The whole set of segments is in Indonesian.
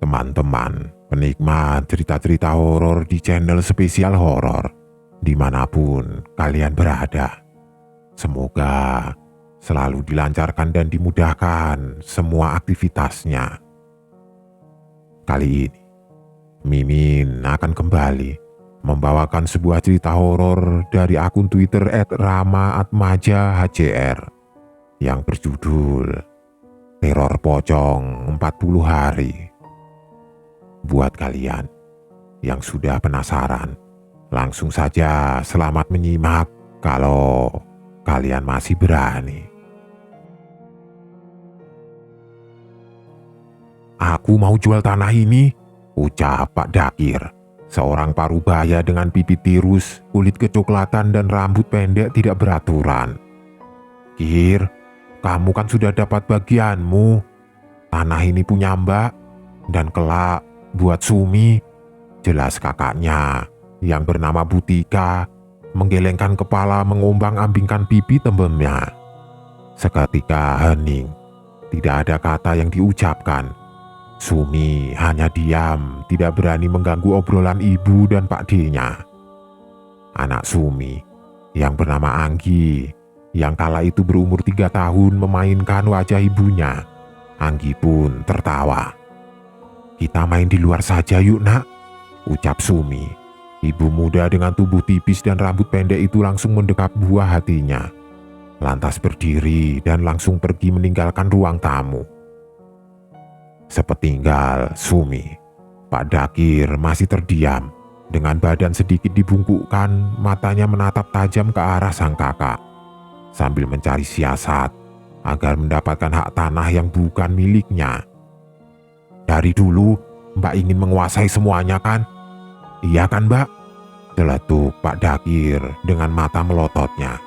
teman-teman penikmat cerita-cerita horor di channel spesial horor dimanapun kalian berada. Semoga selalu dilancarkan dan dimudahkan semua aktivitasnya. Kali ini, Mimin akan kembali membawakan sebuah cerita horor dari akun Twitter @rama_atmaja_hcr yang berjudul Teror Pocong 40 Hari. Buat kalian yang sudah penasaran, langsung saja selamat menyimak kalau kalian masih berani. "Aku mau jual tanah ini," ucap Pak Dakir, seorang parubaya dengan pipi tirus, kulit kecoklatan dan rambut pendek tidak beraturan. "Kir, kamu kan sudah dapat bagianmu. Tanah ini punya Mbak, dan kelak buat Sumi," jelas kakaknya yang bernama Butika, menggelengkan kepala mengombang-ambingkan pipi tembemnya. Seketika hening, tidak ada kata yang diucapkan. Sumi hanya diam, tidak berani mengganggu obrolan ibu dan Pak D-nya. Anak Sumi yang bernama Anggi, yang kala itu berumur 3 tahun, memainkan wajah ibunya. Anggi pun tertawa. "Kita main di luar saja yuk nak," ucap Sumi. Ibu muda dengan tubuh tipis dan rambut pendek itu langsung mendekap buah hatinya. Lantas berdiri dan langsung pergi meninggalkan ruang tamu. Sepeninggal Sumi, Pak Dakir masih terdiam. Dengan badan sedikit dibungkukkan, matanya menatap tajam ke arah sang kakak, sambil mencari siasat agar mendapatkan hak tanah yang bukan miliknya. "Dari dulu Mbak ingin menguasai semuanya kan?" "Iya kan Mbak?" celetuk Pak Dakir dengan mata melototnya.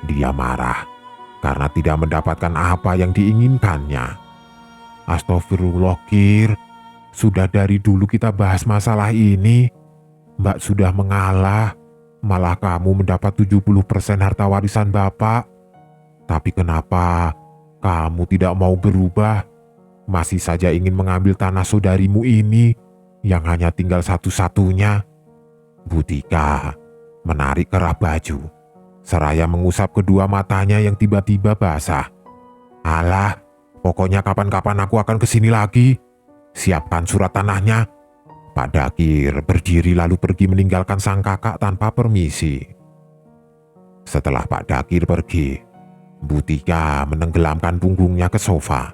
Dia marah karena tidak mendapatkan apa yang diinginkannya. "Astagfirullah Kir, sudah dari dulu kita bahas masalah ini. Mbak sudah mengalah, malah kamu mendapat 70% harta warisan Bapak. Tapi kenapa kamu tidak mau berubah? Masih saja ingin mengambil tanah saudarimu ini yang hanya tinggal satu-satunya." Butika menarik kerah baju, seraya mengusap kedua matanya yang tiba-tiba basah. "Alah, pokoknya kapan-kapan aku akan kesini lagi. Siapkan surat tanahnya." Pak Dakir berdiri lalu pergi meninggalkan sang kakak tanpa permisi. Setelah Pak Dakir pergi, Butika menenggelamkan punggungnya ke sofa.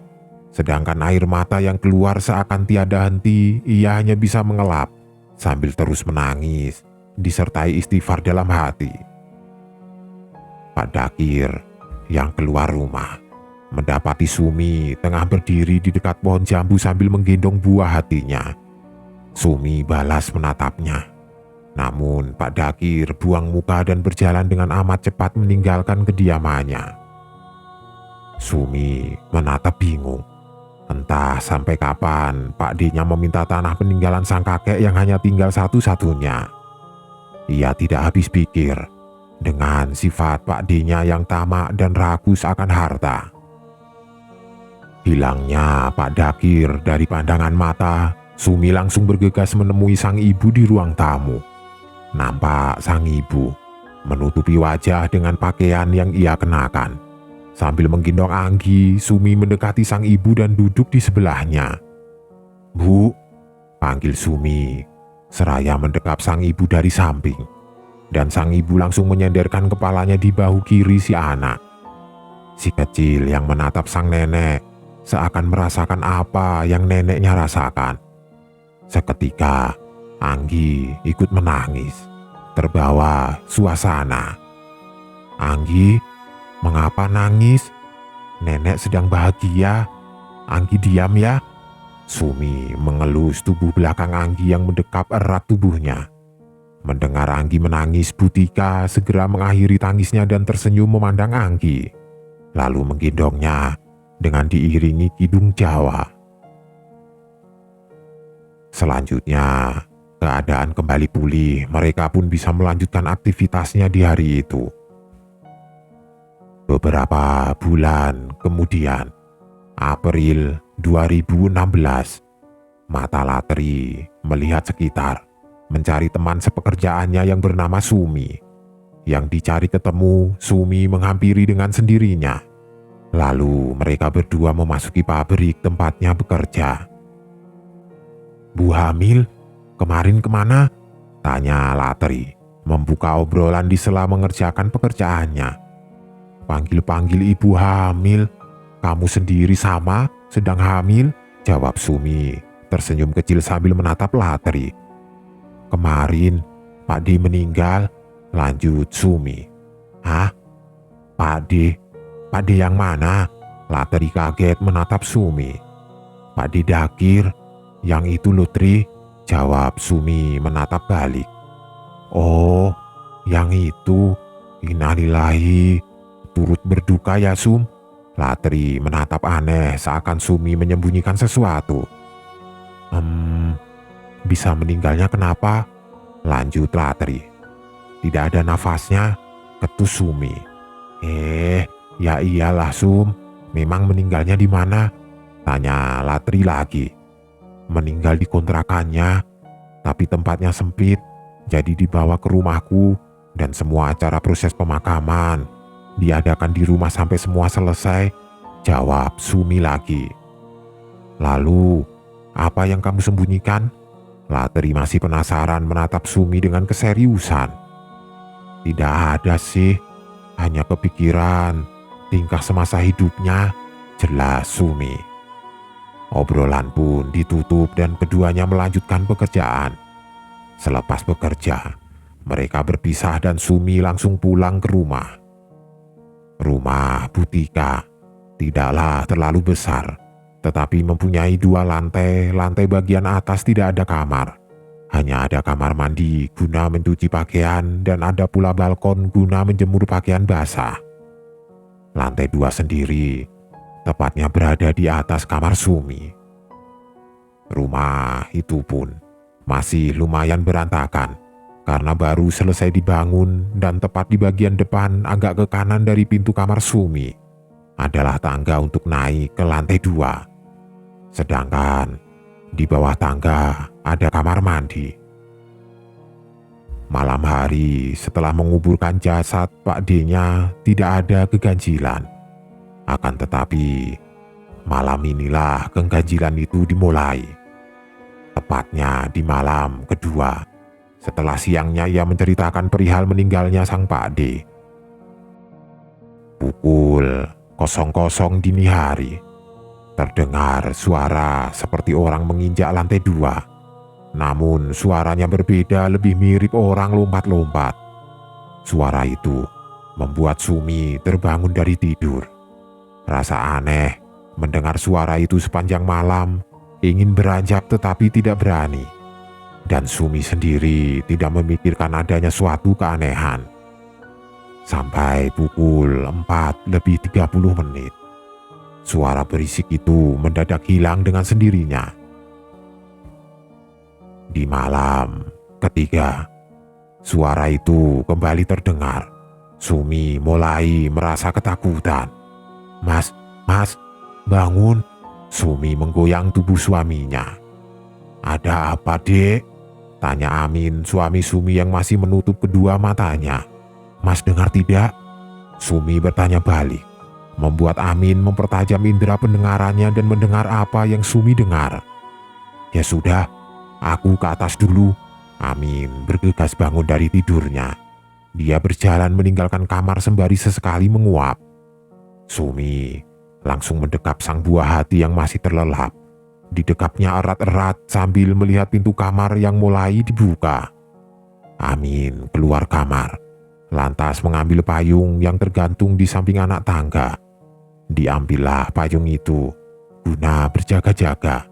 Sedangkan air mata yang keluar seakan tiada henti, ia hanya bisa mengelap sambil terus menangis, disertai istighfar dalam hati. Pak Dakir yang keluar rumah mendapati Sumi tengah berdiri di dekat pohon jambu sambil menggendong buah hatinya. Sumi balas menatapnya. Namun Pak Dakir buang muka dan berjalan dengan amat cepat meninggalkan kediamannya. Sumi menatap bingung. Entah sampai kapan Pak D-nya meminta tanah peninggalan sang kakek yang hanya tinggal satu-satunya. Ia tidak habis pikir dengan sifat Pak D-nya yang tamak dan rakus akan harta. Hilangnya Pak Dakir dari pandangan mata, Sumi langsung bergegas menemui sang ibu di ruang tamu. Nampak sang ibu menutupi wajah dengan pakaian yang ia kenakan. Sambil menggendong Anggi, Sumi mendekati sang ibu dan duduk di sebelahnya. "Bu," panggil Sumi, seraya mendekap sang ibu dari samping. Dan sang ibu langsung menyenderkan kepalanya di bahu kiri si anak. Si kecil yang menatap sang nenek seakan merasakan apa yang neneknya rasakan. Seketika, Anggi ikut menangis, terbawa suasana. "Anggi, mengapa nangis? Nenek sedang bahagia. Anggi diam ya." Sumi mengelus tubuh belakang Anggi yang mendekap erat tubuhnya. Mendengar Anggi menangis, Butika segera mengakhiri tangisnya dan tersenyum memandang Anggi, lalu menggendongnya dengan diiringi kidung Jawa. Selanjutnya, keadaan kembali pulih. Mereka pun bisa melanjutkan aktivitasnya di hari itu. Beberapa bulan kemudian, April 2016, Mata Latri melihat sekitar, mencari teman sepekerjaannya yang bernama Sumi. Yang dicari ketemu, Sumi menghampiri dengan sendirinya. Lalu mereka berdua memasuki pabrik tempatnya bekerja. "Bu Hamil, kemarin kemana?" tanya Latri, membuka obrolan di sela mengerjakan pekerjaannya. "Panggil-panggil ibu hamil, kamu sendiri sama sedang hamil?" jawab Sumi, tersenyum kecil sambil menatap Latri. "Kemarin Pak D meninggal," lanjut Sumi. "Hah? Pak D? Pak D yang mana?" Latri kaget menatap Sumi. "Pak D Dakir, yang itu loh Tri," jawab Sumi menatap balik. "Oh, yang itu. Innalillahi, turut berduka ya Sum." Latri menatap aneh seakan Sumi menyembunyikan sesuatu. Bisa meninggalnya kenapa?" lanjut Latri. "Tidak ada nafasnya," ketus Sumi. Ya iyalah Sum, memang meninggalnya di mana?" tanya Latri lagi. "Meninggal di kontrakannya, tapi tempatnya sempit, jadi dibawa ke rumahku dan semua acara proses pemakaman diadakan di rumah sampai semua selesai," jawab Sumi lagi. "Lalu, apa yang kamu sembunyikan?" Latri masih penasaran menatap Sumi dengan keseriusan. "Tidak ada sih, hanya kepikiran tingkah semasa hidupnya," jelas Sumi. Obrolan pun ditutup dan keduanya melanjutkan pekerjaan. Selepas bekerja, mereka berpisah dan Sumi langsung pulang ke rumah. Rumah Butika tidaklah terlalu besar, tetapi mempunyai 2 lantai. Lantai bagian atas tidak ada kamar. Hanya ada kamar mandi guna mencuci pakaian dan ada pula balkon guna menjemur pakaian basah. Lantai 2 sendiri tepatnya berada di atas kamar Sumi. Rumah itu pun masih lumayan berantakan karena baru selesai dibangun dan tepat di bagian depan agak ke kanan dari pintu kamar Sumi adalah tangga untuk naik ke lantai 2. Sedangkan di bawah tangga ada kamar mandi. Malam hari setelah menguburkan jasad Pak D-nya tidak ada keganjilan. Akan tetapi malam inilah keganjilan itu dimulai. Tepatnya di malam kedua setelah siangnya ia menceritakan perihal meninggalnya sang Pak D. Pukul 00 dini hari, terdengar suara seperti orang menginjak lantai 2. Namun suaranya berbeda, lebih mirip orang lompat-lompat. Suara itu membuat Sumi terbangun dari tidur. Rasa aneh mendengar suara itu sepanjang malam, ingin beranjak tetapi tidak berani. Dan Sumi sendiri tidak memikirkan adanya suatu keanehan. Sampai pukul 4:30, suara berisik itu mendadak hilang dengan sendirinya. Di malam ketiga, suara itu kembali terdengar. Sumi mulai merasa ketakutan. Mas, bangun." Sumi menggoyang tubuh suaminya. "Ada apa, Dek?" tanya Amin, suami Sumi yang masih menutup kedua matanya. "Mas dengar tidak?" Sumi bertanya balik, membuat Amin mempertajam indera pendengarannya dan mendengar apa yang Sumi dengar. "Ya sudah, aku ke atas dulu." Amin bergegas bangun dari tidurnya. Dia berjalan meninggalkan kamar sembari sesekali menguap. Sumi langsung mendekap sang buah hati yang masih terlelap. Didekapnya erat-erat sambil melihat pintu kamar yang mulai dibuka. Amin keluar kamar, lantas mengambil payung yang tergantung di samping anak tangga. Diambillah payung itu guna berjaga-jaga.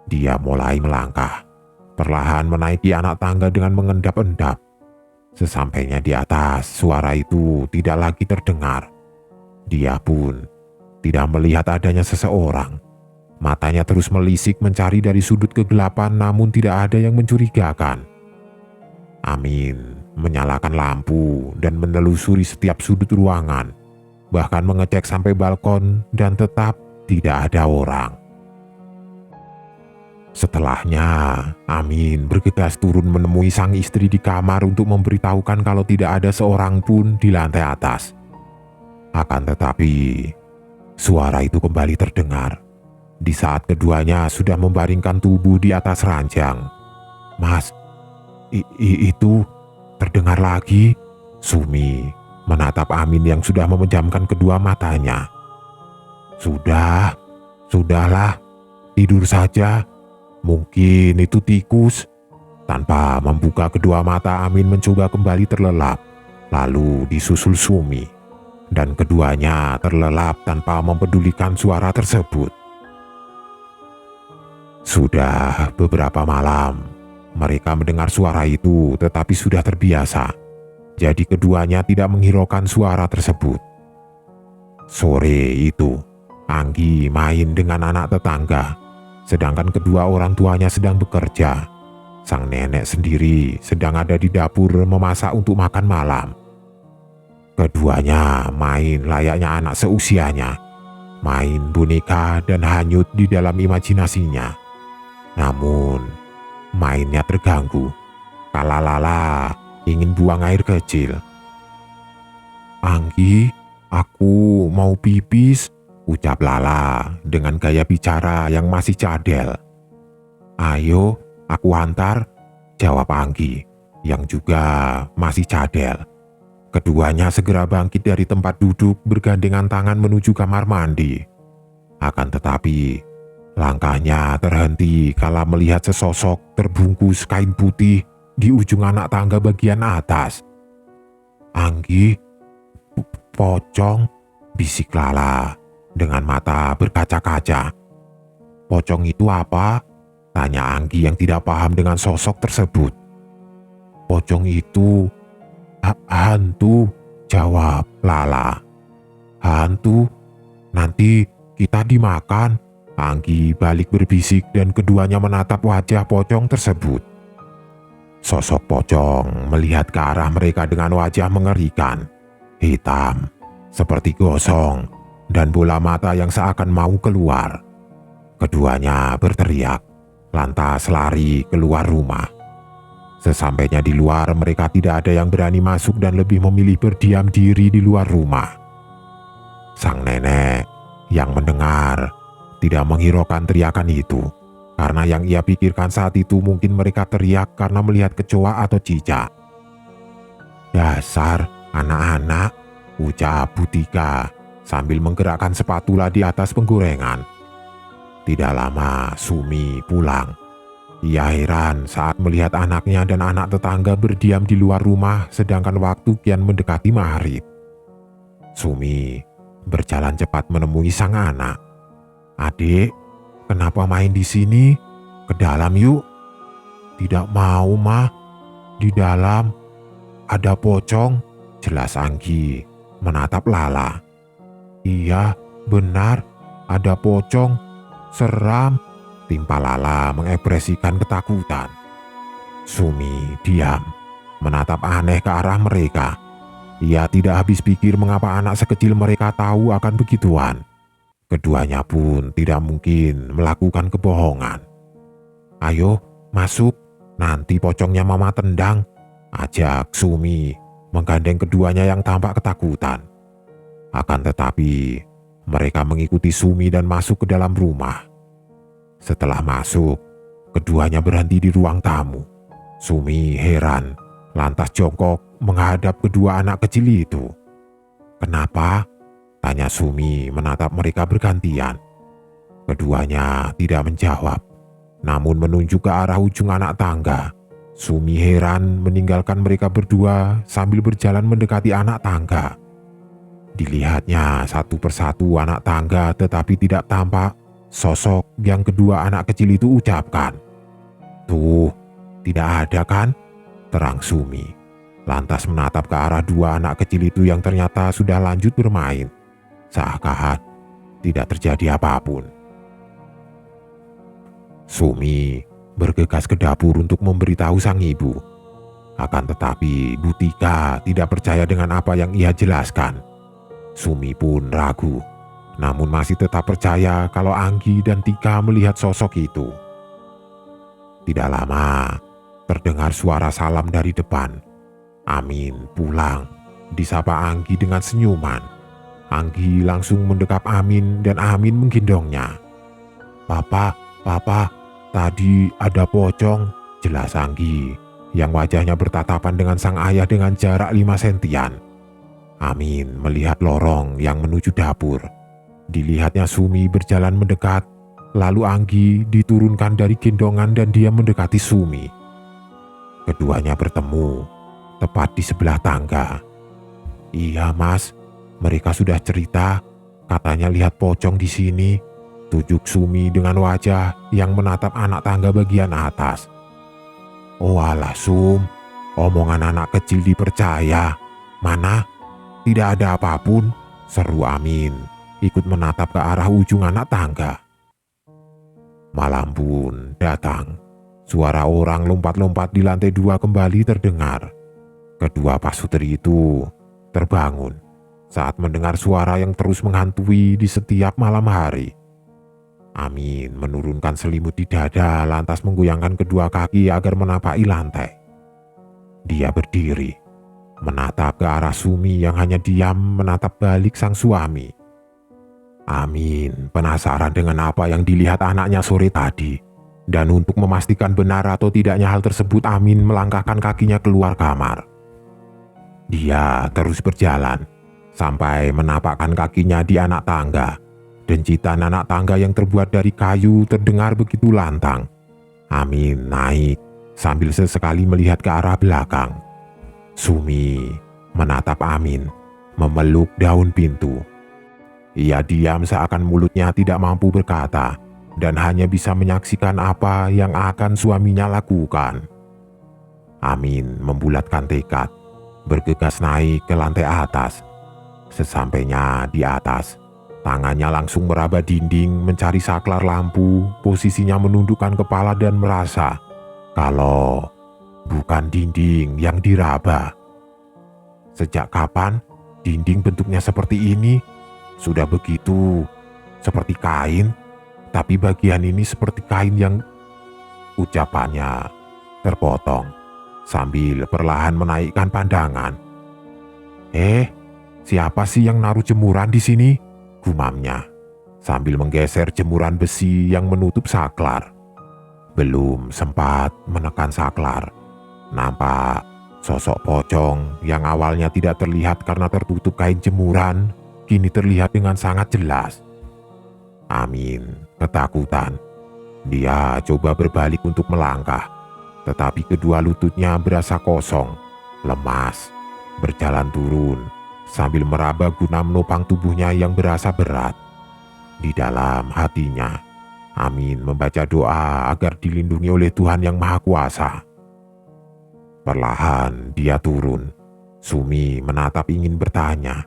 Dia mulai melangkah, perlahan menaiki anak tangga dengan mengendap-endap. Sesampainya di atas, suara itu tidak lagi terdengar. Dia pun tidak melihat adanya seseorang. Matanya terus melisik mencari dari sudut kegelapan, namun tidak ada yang mencurigakan. Amin menyalakan lampu dan menelusuri setiap sudut ruangan, bahkan mengecek sampai balkon dan tetap tidak ada orang. Setelahnya, Amin bergegas turun menemui sang istri di kamar untuk memberitahukan kalau tidak ada seorang pun di lantai atas. Akan tetapi, suara itu kembali terdengar di saat keduanya sudah membaringkan tubuh di atas ranjang. "Mas, itu terdengar lagi." Sumi menatap Amin yang sudah memejamkan kedua matanya. Sudahlah, tidur saja. Mungkin itu tikus." Tanpa membuka kedua mata, Amin mencoba kembali terlelap, lalu disusul Sumi. Dan keduanya terlelap tanpa mempedulikan suara tersebut. Sudah beberapa malam, mereka mendengar suara itu tetapi sudah terbiasa. Jadi keduanya tidak menghiraukan suara tersebut. Sore itu, Anggi main dengan anak tetangga, sedangkan kedua orang tuanya sedang bekerja. Sang nenek sendiri sedang ada di dapur memasak untuk makan malam. Keduanya main layaknya anak seusianya, main boneka dan hanyut di dalam imajinasinya. Namun, mainnya terganggu kala Lala ingin buang air kecil. "Anggi, aku mau pipis," ucap Lala dengan gaya bicara yang masih cadel. "Ayo, aku antar," jawab Anggi yang juga masih cadel. Keduanya segera bangkit dari tempat duduk bergandengan tangan menuju kamar mandi. Akan tetapi, langkahnya terhenti kala melihat sesosok terbungkus kain putih di ujung anak tangga bagian atas. "Anggi, pocong," bisik Lala dengan mata berkaca-kaca. "Pocong itu apa?" tanya Anggi yang tidak paham dengan sosok tersebut. "Pocong itu hantu," jawab Lala. "Hantu? Nanti kita dimakan." Anggi balik berbisik dan keduanya menatap wajah pocong tersebut. Sosok pocong melihat ke arah mereka dengan wajah mengerikan, hitam, seperti gosong, dan bola mata yang seakan mau keluar. Keduanya berteriak, lantas lari keluar rumah. Sesampainya di luar, mereka tidak ada yang berani masuk dan lebih memilih berdiam diri di luar rumah. Sang nenek yang mendengar tidak menghiraukan teriakan itu, karena yang ia pikirkan saat itu mungkin mereka teriak karena melihat kecoa atau cicak. "Dasar anak-anak," ucap Butika sambil menggerakkan spatula di atas penggorengan. Tidak lama Sumi pulang. Ia heran saat melihat anaknya dan anak tetangga berdiam di luar rumah sedangkan waktu kian mendekati maghrib. Sumi berjalan cepat menemui sang anak. "Adik, kenapa main di sini? Ke dalam yuk." "Tidak mau, Mah. Di dalam ada pocong," jelas Anggi menatap Lala. "Iya, benar, ada pocong. Seram," timpa Lala mengekspresikan ketakutan. Sumi diam, menatap aneh ke arah mereka. Ia tidak habis pikir mengapa anak sekecil mereka tahu akan begituan. Keduanya pun tidak mungkin melakukan kebohongan. "Ayo, masuk, nanti pocongnya mama tendang," ajak Sumi menggandeng keduanya yang tampak ketakutan. Akan tetapi, mereka mengikuti Sumi dan masuk ke dalam rumah. Setelah masuk, keduanya berhenti di ruang tamu. Sumi heran, lantas jongkok menghadap kedua anak kecil itu. "Kenapa?" tanya Sumi menatap mereka bergantian. Keduanya tidak menjawab, namun menunjuk ke arah ujung anak tangga. Sumi heran meninggalkan mereka berdua sambil berjalan mendekati anak tangga. Dilihatnya satu persatu anak tangga tetapi tidak tampak sosok yang kedua anak kecil itu ucapkan. "Tuh, tidak ada kan?" terang Sumi. Lantas menatap ke arah dua anak kecil itu yang ternyata sudah lanjut bermain. Seakan tidak terjadi apapun. Sumi bergegas ke dapur untuk memberitahu sang ibu. Akan tetapi Butika tidak percaya dengan apa yang ia jelaskan. Sumi pun ragu, namun masih tetap percaya kalau Anggi dan Tika melihat sosok itu. Tidak lama, terdengar suara salam dari depan. Amin pulang, disapa Anggi dengan senyuman. Anggi langsung mendekap Amin dan Amin menggendongnya. Papa, papa, tadi ada pocong, jelas Anggi, yang wajahnya bertatapan dengan sang ayah dengan jarak 5 sentian. Amin melihat lorong yang menuju dapur. Dilihatnya Sumi berjalan mendekat, lalu Anggi diturunkan dari gendongan dan dia mendekati Sumi. Keduanya bertemu tepat di sebelah tangga. Iya mas, mereka sudah cerita, katanya lihat pocong di sini, tujuk Sumi dengan wajah yang menatap anak tangga bagian atas. Oh alah Sum, omongan anak kecil dipercaya. Mana? Tidak ada apapun, seru Amin, ikut menatap ke arah ujung anak tangga. Malam pun datang. Suara orang lompat-lompat di lantai 2 kembali terdengar. Kedua pasutri itu terbangun saat mendengar suara yang terus menghantui di setiap malam hari. Amin menurunkan selimut di dada lantas menggoyangkan kedua kaki agar menapaki lantai. Dia berdiri, menatap ke arah Sumi yang hanya diam menatap balik sang suami. Amin penasaran dengan apa yang dilihat anaknya sore tadi. Dan untuk memastikan benar atau tidaknya hal tersebut, Amin melangkahkan kakinya keluar kamar. Dia terus berjalan sampai menapakkan kakinya di anak tangga. Dencitan anak tangga yang terbuat dari kayu terdengar begitu lantang. Amin naik sambil sesekali melihat ke arah belakang. Sumi menatap Amin, memeluk daun pintu. Ia diam seakan mulutnya tidak mampu berkata dan hanya bisa menyaksikan apa yang akan suaminya lakukan. Amin membulatkan tekad, bergegas naik ke lantai atas. Sesampainya di atas, tangannya langsung meraba dinding mencari saklar lampu, posisinya menundukkan kepala dan merasa kalau bukan dinding yang diraba. Sejak kapan dinding bentuknya seperti ini? Sudah begitu, seperti kain. Tapi bagian ini seperti kain yang... Ucapannya terpotong sambil perlahan menaikkan pandangan. Siapa sih yang naruh jemuran di sini? Gumamnya sambil menggeser jemuran besi yang menutup saklar. Belum sempat menekan saklar, nampak sosok pocong yang awalnya tidak terlihat karena tertutup kain jemuran, kini terlihat dengan sangat jelas. Amin ketakutan. Dia coba berbalik untuk melangkah, tetapi kedua lututnya berasa kosong, lemas, berjalan turun, sambil meraba guna menopang tubuhnya yang berasa berat. Di dalam hatinya, Amin membaca doa agar dilindungi oleh Tuhan Yang Maha Kuasa. Perlahan dia turun. Sumi menatap ingin bertanya.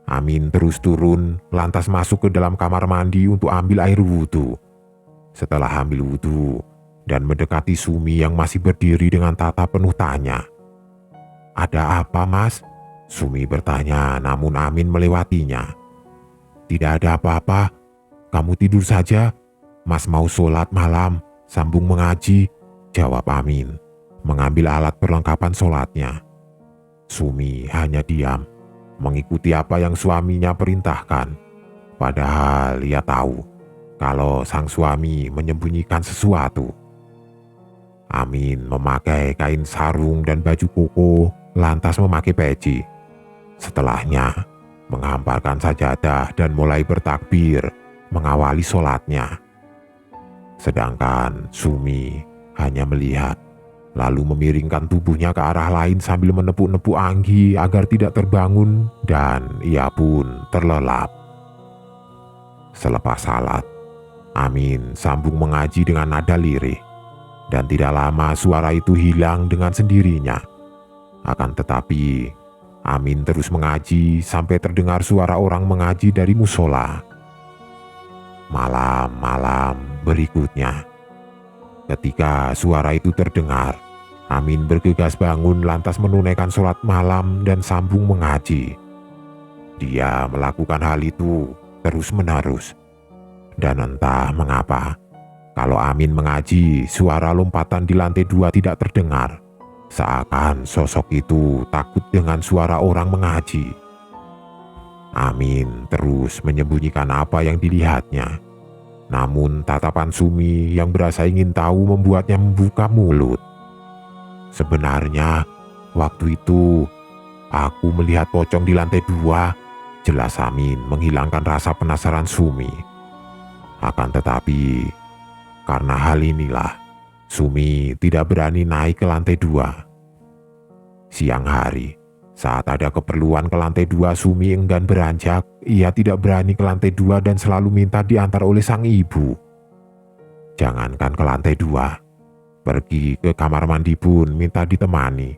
Amin terus turun, lantas masuk ke dalam kamar mandi untuk ambil air wudhu. Setelah ambil wudhu dan mendekati Sumi yang masih berdiri dengan tatap penuh tanya. Ada apa mas? Sumi bertanya namun Amin melewatinya. Tidak ada apa-apa, kamu tidur saja. Mas mau sholat malam, sambung mengaji, jawab Amin, mengambil alat perlengkapan sholatnya. Sumi hanya diam, mengikuti apa yang suaminya perintahkan. Padahal ia tahu kalau sang suami menyembunyikan sesuatu. Amin memakai kain sarung dan baju koko, lantas memakai peci. Setelahnya, menghamparkan sajadah dan mulai bertakbir, mengawali sholatnya. Sedangkan Sumi hanya melihat, lalu memiringkan tubuhnya ke arah lain sambil menepuk-nepuk Anggi agar tidak terbangun dan ia pun terlelap. Selepas salat, Amin sambung mengaji dengan nada lirih dan tidak lama suara itu hilang dengan sendirinya. Akan tetapi, Amin terus mengaji sampai terdengar suara orang mengaji dari musola. Malam-malam berikutnya, ketika suara itu terdengar, Amin bergegas bangun lantas menunaikan sholat malam dan sambung mengaji. Dia melakukan hal itu terus-menerus. Dan entah mengapa, Kalau Amin mengaji, suara lompatan di lantai 2 tidak terdengar. Seakan sosok itu takut dengan suara orang mengaji. Amin terus menyembunyikan apa yang dilihatnya. Namun tatapan Sumi yang berasa ingin tahu membuatnya membuka mulut. Sebenarnya waktu itu aku melihat pocong di lantai 2, jelas Amin menghilangkan rasa penasaran Sumi. Akan tetapi karena hal inilah Sumi tidak berani naik ke lantai 2. Siang hari, saat ada keperluan ke lantai 2, Sumi enggan beranjak. Ia tidak berani ke lantai 2 dan selalu minta diantar oleh sang ibu. Jangankan ke lantai 2, pergi ke kamar mandi pun minta ditemani.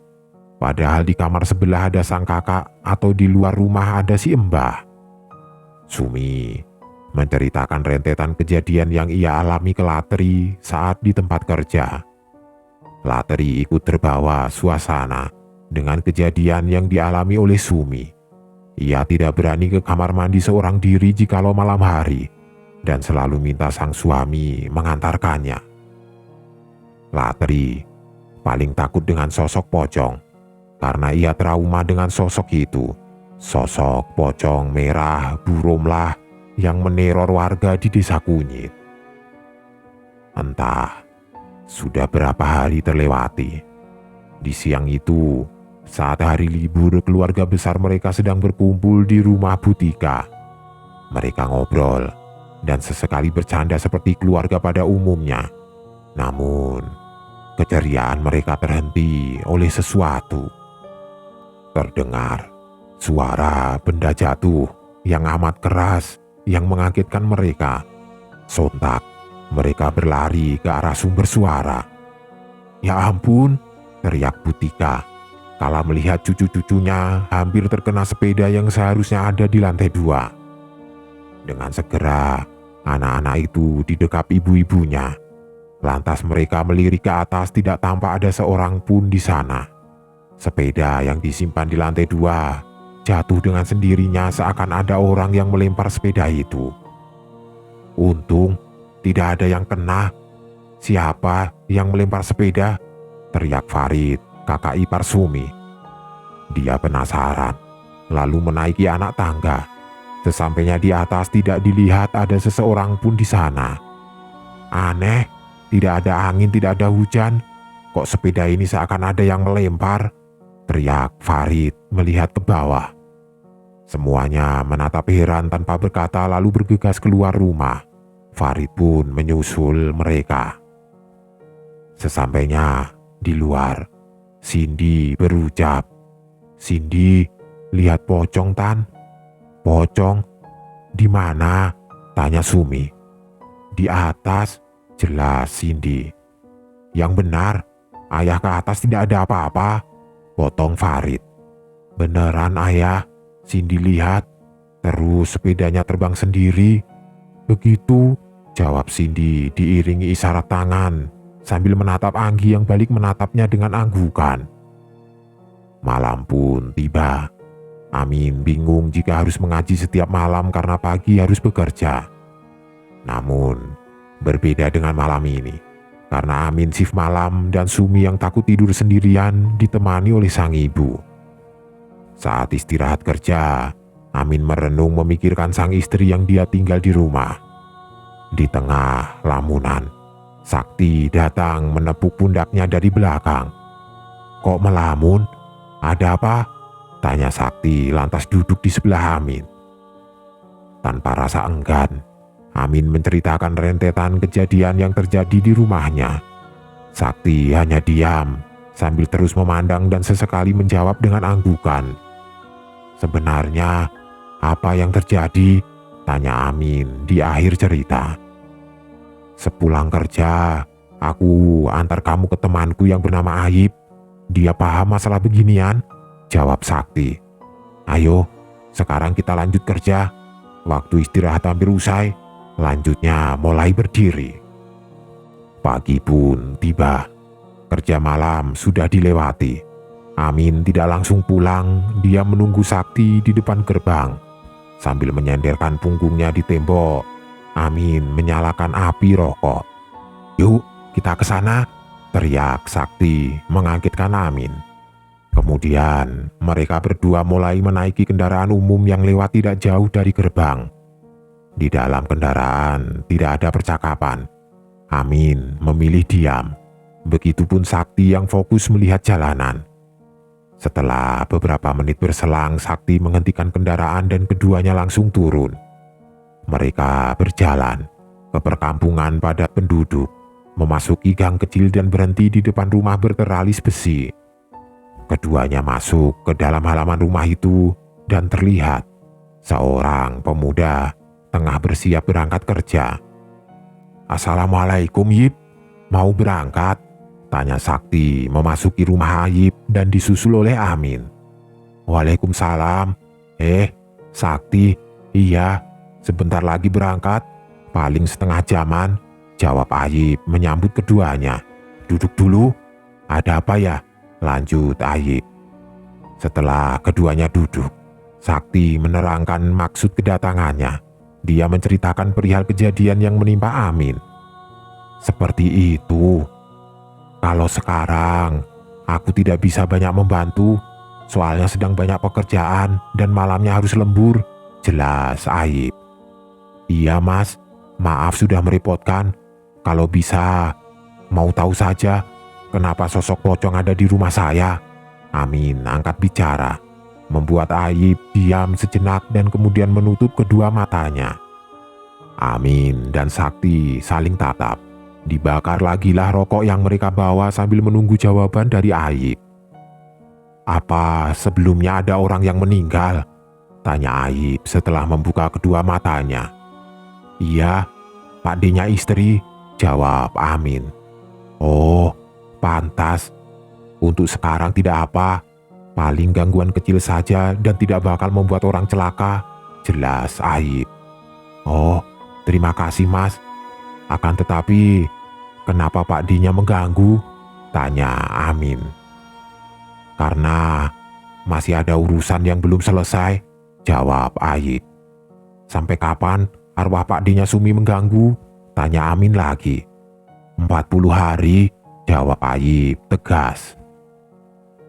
Padahal di kamar sebelah ada sang kakak atau di luar rumah ada si Mbah. Sumi menceritakan rentetan kejadian yang ia alami ke Latri saat di tempat kerja. Latri ikut terbawa suasana dengan kejadian yang dialami oleh Sumi. Ia tidak berani ke kamar mandi seorang diri jikalau malam hari dan selalu minta sang suami mengantarkannya. Latri paling takut dengan sosok pocong karena ia trauma dengan sosok itu. Sosok pocong merah burumlah yang meneror warga di desa Kunyit. Entah sudah berapa hari terlewati. Di siang itu, saat hari libur, keluarga besar mereka sedang berkumpul di rumah Butika. Mereka ngobrol dan sesekali bercanda seperti keluarga pada umumnya. Namun, keceriaan mereka terhenti oleh sesuatu. Terdengar suara benda jatuh yang amat keras yang mengagetkan mereka. Sontak, mereka berlari ke arah sumber suara. "Ya ampun!" teriak Butika kala melihat cucu-cucunya hampir terkena sepeda yang seharusnya ada di lantai 2. Dengan segera, anak-anak itu didekap ibu-ibunya. Lantas mereka melirik ke atas, tidak tampak ada seorang pun di sana. Sepeda yang disimpan di lantai 2 jatuh dengan sendirinya seakan ada orang yang melempar sepeda itu. "Untung tidak ada yang kena. Siapa yang melempar sepeda?" teriak Farid, kakak ipar Sumi. Dia penasaran, lalu menaiki anak tangga. Sesampainya di atas tidak dilihat ada seseorang pun di sana. "Aneh, tidak ada angin, tidak ada hujan. Kok sepeda ini seakan ada yang melempar?" teriak Farid melihat ke bawah. Semuanya menatap heran tanpa berkata lalu bergegas keluar rumah. Farid pun menyusul mereka. Sesampainya di luar, Cindy berucap, "Cindy, lihat pocong Tan." "Pocong? Di mana?" tanya Sumi. "Di atas," jelas Cindy. "Yang benar, ayah ke atas tidak ada apa-apa," potong Farid. "Beneran ayah, Cindy lihat, terus sepedanya terbang sendiri." "Begitu," jawab Cindy diiringi isyarat tangan sambil menatap Anggi yang balik menatapnya dengan anggukan. Malam pun tiba. Amin bingung jika harus mengaji setiap malam karena pagi harus bekerja. Namun berbeda dengan malam ini, karena Amin shift malam dan Sumi yang takut tidur sendirian ditemani oleh sang ibu. Saat istirahat kerja, Amin merenung memikirkan sang istri yang dia tinggal di rumah. Di tengah lamunan, Sakti datang menepuk pundaknya dari belakang. "Kok melamun? Ada apa?" tanya Sakti lantas duduk di sebelah Amin. Tanpa rasa enggan, Amin menceritakan rentetan kejadian yang terjadi di rumahnya. Sakti hanya diam sambil terus memandang dan sesekali menjawab dengan anggukan. "Sebenarnya apa yang terjadi?" tanya Amin di akhir cerita. "Sepulang kerja, aku antar kamu ke temanku yang bernama Ayib. Dia paham masalah beginian," jawab Sakti. "Ayo, sekarang kita lanjut kerja. Waktu istirahat hampir usai, lanjutnya mulai berdiri." Pagi pun tiba. Kerja malam sudah dilewati. Amin tidak langsung pulang, dia menunggu Sakti di depan gerbang. Sambil menyenderkan punggungnya di tembok, Amin menyalakan api rokok. "Yuk, kita ke sana," teriak Sakti mengagetkan Amin. Kemudian mereka berdua mulai menaiki kendaraan umum yang lewat tidak jauh dari gerbang. Di dalam kendaraan tidak ada percakapan. Amin memilih diam. Begitupun Sakti yang fokus melihat jalanan. Setelah beberapa menit berselang, Sakti menghentikan kendaraan dan keduanya langsung turun. Mereka berjalan ke perkampungan padat penduduk, memasuki gang kecil dan berhenti di depan rumah berteralis besi. Keduanya masuk ke dalam halaman rumah itu dan terlihat seorang pemuda tengah bersiap berangkat kerja. "Assalamualaikum, Yip. Mau berangkat?" tanya Sakti memasuki rumah Ayib dan disusul oleh Amin. "Waalaikumsalam. Sakti, iya, sebentar lagi berangkat. Paling setengah jaman," jawab Ayib menyambut keduanya. "Duduk dulu. Ada apa ya?" lanjut Ayib. Setelah keduanya duduk, Sakti menerangkan maksud kedatangannya. Dia menceritakan perihal kejadian yang menimpa Amin. "Seperti itu. Kalau sekarang, aku tidak bisa banyak membantu, soalnya sedang banyak pekerjaan dan malamnya harus lembur," jelas Ayib. "Iya mas, maaf sudah merepotkan. Kalau bisa, mau tahu saja kenapa sosok pocong ada di rumah saya?" Amin angkat bicara, membuat Ayib diam sejenak dan kemudian menutup kedua matanya. Amin dan Sakti saling tatap. Dibakar lagilah rokok yang mereka bawa sambil menunggu jawaban dari Ayib. "Apa sebelumnya ada orang yang meninggal?" tanya Ayib setelah membuka kedua matanya. "Iya, Pak D-nya istri," jawab Amin. "Oh, pantas. Untuk sekarang tidak apa. Paling gangguan kecil saja dan tidak bakal membuat orang celaka," jelas Ayib. "Oh, terima kasih mas. Akan tetapi, kenapa Pak D-nya mengganggu?" tanya Amin. "Karena masih ada urusan yang belum selesai," jawab Ayib. "Sampai kapan arwah Pak D-nya Sumi mengganggu?" tanya Amin lagi. 40 hari, jawab Ayib tegas.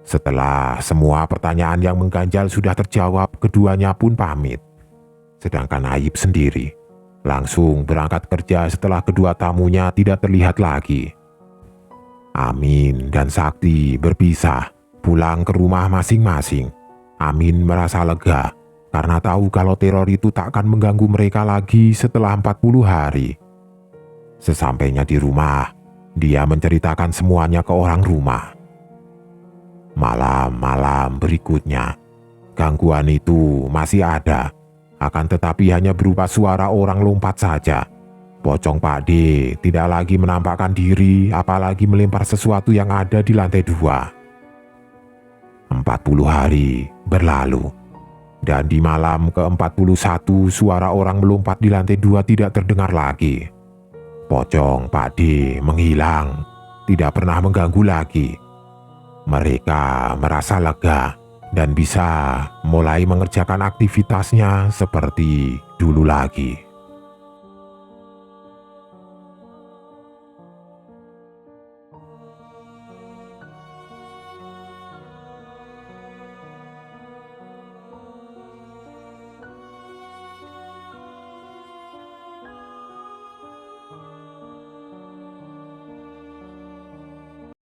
Setelah semua pertanyaan yang mengganjal sudah terjawab, keduanya pun pamit. Sedangkan Ayib sendiri langsung berangkat kerja setelah kedua tamunya tidak terlihat lagi. Amin dan Sakti berpisah, pulang ke rumah masing-masing. Amin merasa lega karena tahu kalau teror itu tak akan mengganggu mereka lagi setelah 40 hari. Sesampainya di rumah, dia menceritakan semuanya ke orang rumah. Malam-malam berikutnya, gangguan itu masih ada. Akan tetapi hanya berupa suara orang lompat saja. Pocong Pak D tidak lagi menampakkan diri, apalagi melempar sesuatu yang ada di lantai 2. 40 hari berlalu. Dan di malam ke-41 suara orang melompat di lantai 2 tidak terdengar lagi. Pocong Pak D menghilang, tidak pernah mengganggu lagi. Mereka merasa lega dan bisa mulai mengerjakan aktivitasnya seperti dulu lagi.